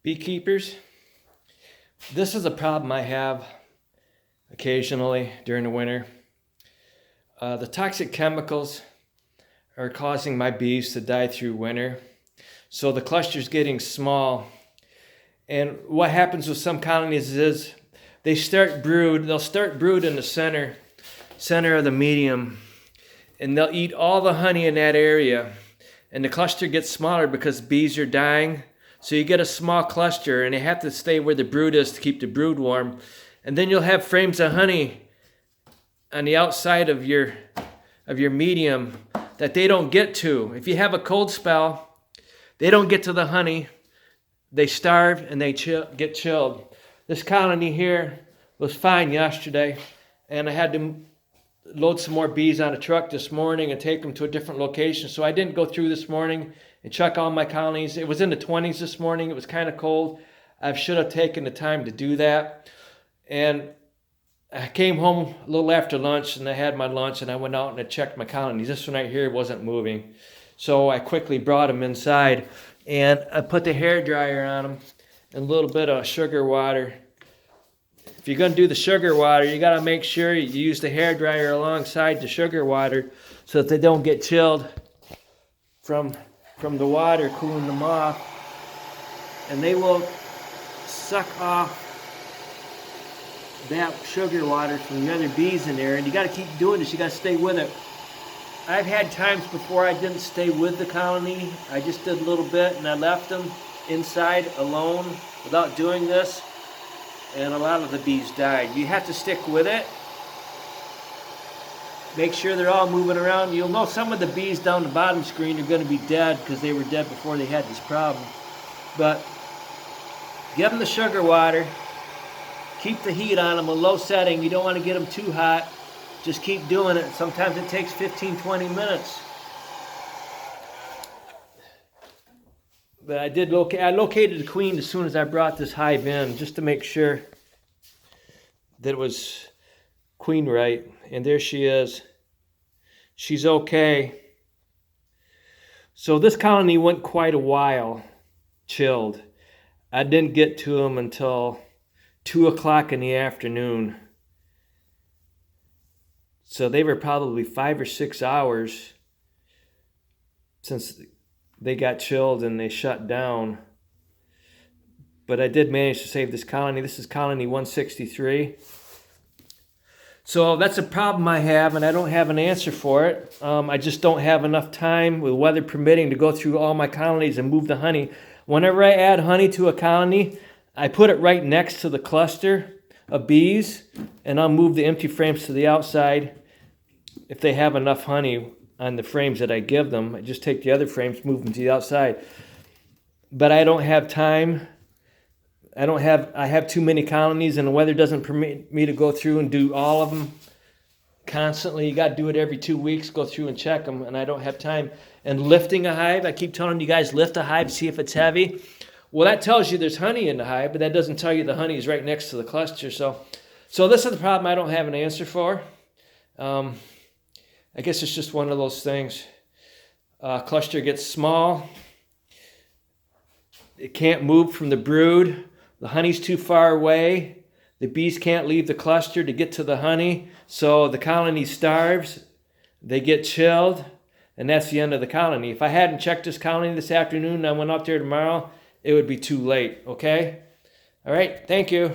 Beekeepers, this is a problem I have occasionally during the winter. The toxic chemicals are causing my bees to die through winter. So the cluster's getting small. And what happens with some colonies is they'll start brood in the center of the medium, and they'll eat all the honey in that area. And the cluster gets smaller because bees are dying. So you get a small cluster, and they have to stay where the brood is to keep the brood warm. And then you'll have frames of honey on the outside of your medium that they don't get to. If you have a cold spell, they don't get to the honey. They starve and they get chilled. This colony here was fine yesterday, and I had to load some more bees on a truck this morning and take them to a different location. So I didn't go through this morning and check all my colonies. It was in the 20s this morning. It was kind of cold. I should have taken the time to do that. And I came home a little after lunch, and I had my lunch, and I went out and I checked my colonies. This one right here wasn't moving. So I quickly brought them inside, and I put the hair dryer on them and a little bit of sugar water. If you're going to do the sugar water, you got to make sure you use the hair dryer alongside the sugar water so that they don't get chilled from the water cooling them off. And they will suck off that sugar water from the other bees in there. And you got to keep doing this. You got to stay with it. I've had times before I didn't stay with the colony. I just did a little bit and I left them inside alone without doing this. And a lot of the bees died. You have to stick with it. Make sure they're all moving around. You'll know some of the bees down the bottom screen are going to be dead because they were dead before they had this problem. But give them the sugar water. Keep the heat on them, a low setting. You don't want to get them too hot. Just keep doing it. Sometimes it takes 15-20 minutes. But I located the queen as soon as I brought this hive in, just to make sure that it was queen right. And there she is. She's okay. So this colony went quite a while chilled. I didn't get to them until 2 o'clock in the afternoon. So they were probably 5 or 6 hours since they got chilled and they shut down. But I did manage to save this colony. This is colony 163. So that's a problem I have, and I don't have an answer for it. I just don't have enough time, with weather permitting, to go through all my colonies and move the honey. Whenever I add honey to a colony, I put it right next to the cluster of bees, and I'll move the empty frames to the outside. If they have enough honey on the frames that I give them, I just take the other frames, move them to the outside. But I don't have time. I have too many colonies, and the weather doesn't permit me to go through and do all of them constantly. You got to do it every 2 weeks, go through and check them, and I don't have time. And lifting a hive, I keep telling you guys, lift a hive, see if it's heavy. Well, that tells you there's honey in the hive, but that doesn't tell you the honey is right next to the cluster. So this is the problem I don't have an answer for. I guess it's just one of those things. Cluster gets small. It can't move from the brood. The honey's too far away. The bees can't leave the cluster to get to the honey. So the colony starves. They get chilled. And that's the end of the colony. If I hadn't checked this colony this afternoon and I went up there tomorrow, it would be too late. Okay? All right. Thank you.